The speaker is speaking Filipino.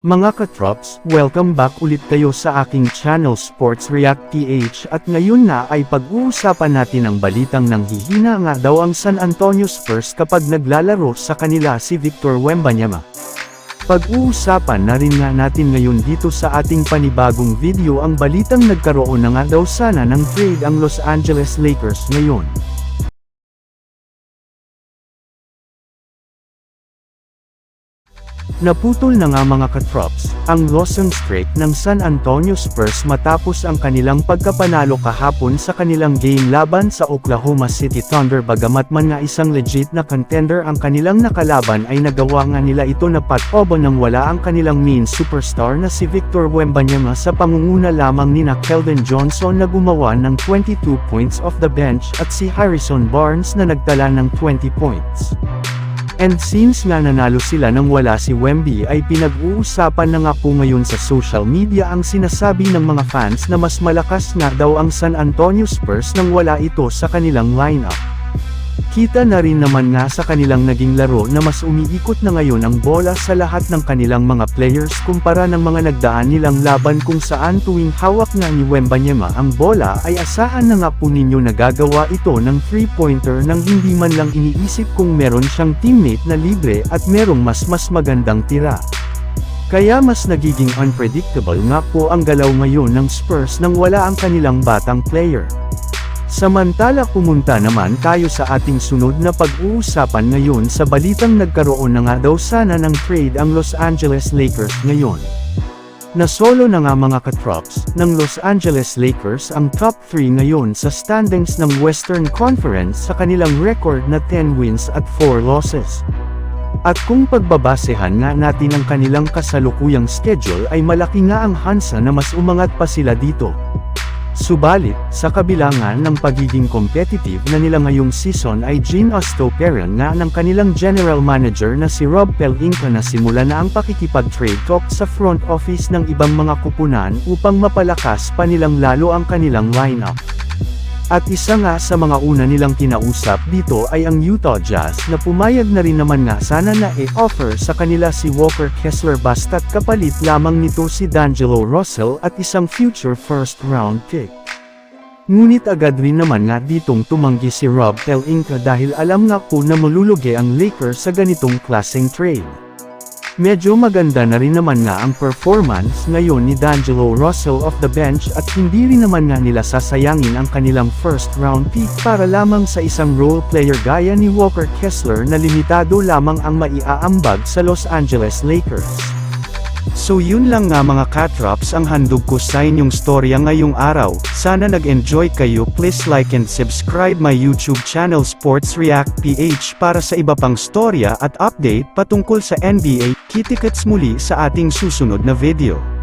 Mga katrops, welcome back ulit kayo sa aking channel Sports React PH at ngayon na ay pag-uusapan natin ang balitang nanghihina nga daw ang San Antonio Spurs kapag naglalaro sa kanila si Victor Wembanyama. Pag-uusapan na rin nga natin ngayon dito sa ating panibagong video ang balitang nagkaroon na nga daw sana ng trade ang Los Angeles Lakers ngayon. Naputol na nga mga katrops, ang losing streak ng San Antonio Spurs matapos ang kanilang pagkapanalo kahapon sa kanilang game laban sa Oklahoma City Thunder. Bagamat man nga isang legit na contender ang kanilang nakalaban ay nagawa nga nila ito na patobo nang wala ang kanilang main superstar na si Victor Wembanyama sa pangunguna lamang nina Keldon Johnson na gumawa ng 22 points off the bench at si Harrison Barnes na nagtala ng 20 points. And since nga nanalo sila nang wala si Wemby ay pinag-uusapan na nga po ngayon sa social media ang sinasabi ng mga fans na mas malakas nga daw ang San Antonio Spurs nang wala ito sa kanilang lineup. Kita na rin naman nga sa kanilang naging laro na mas umiikot na ngayon ang bola sa lahat ng kanilang mga players kumpara ng mga nagdaan nilang laban kung saan tuwing hawak nga ni Wembanyama ang bola ay asahan na nga po ninyo nagagawa ito ng 3-pointer nang hindi man lang iniisip kung meron siyang teammate na libre at merong mas magandang tira. Kaya mas nagiging unpredictable nga po ang galaw ngayon ng Spurs nang wala ang kanilang batang player. Samantala pumunta naman tayo sa ating sunod na pag-uusapan ngayon sa balitang nagkaroon na nga daw sana ng trade ang Los Angeles Lakers ngayon. Nasolo na nga mga katrops, ng Los Angeles Lakers ang top 3 ngayon sa standings ng Western Conference sa kanilang record na 10 wins at 4 losses. At kung pagbabasehan nga natin ang kanilang kasalukuyang schedule ay malaki nga ang hansa na mas umangat pa sila dito. Subalit, sa kabilangan ng pagiging competitive na nila ngayong season ay Gene Ostoperon nga ng kanilang general manager na si Rob Pelinka na simula na ang pakikipag-trade talk sa front office ng ibang mga kupunan upang mapalakas pa nilang lalo ang kanilang lineup. At isa nga sa mga una nilang kinausap dito ay ang Utah Jazz na pumayag na rin naman nga sana na i-offer sa kanila si Walker Kessler basta't kapalit lamang nito si D'Angelo Russell at isang future first round pick. Ngunit agad rin naman nga ditong tumanggi si Rob Pelinka dahil alam nga po na malulugi ang Lakers sa ganitong klaseng trade. Medyo maganda na rin naman nga ang performance ngayon ni D'Angelo Russell off the bench at hindi rin naman nga nila sasayangin ang kanilang first round pick para lamang sa isang role player gaya ni Walker Kessler na limitado lamang ang maiaambag sa Los Angeles Lakers. So yun lang nga mga katrops ang handog ko sa inyong storya ngayong araw. Sana nag-enjoy kayo. Please like and subscribe my YouTube channel Sports React PH para sa iba pang storya at update patungkol sa NBA. Kita-kits muli sa ating susunod na video.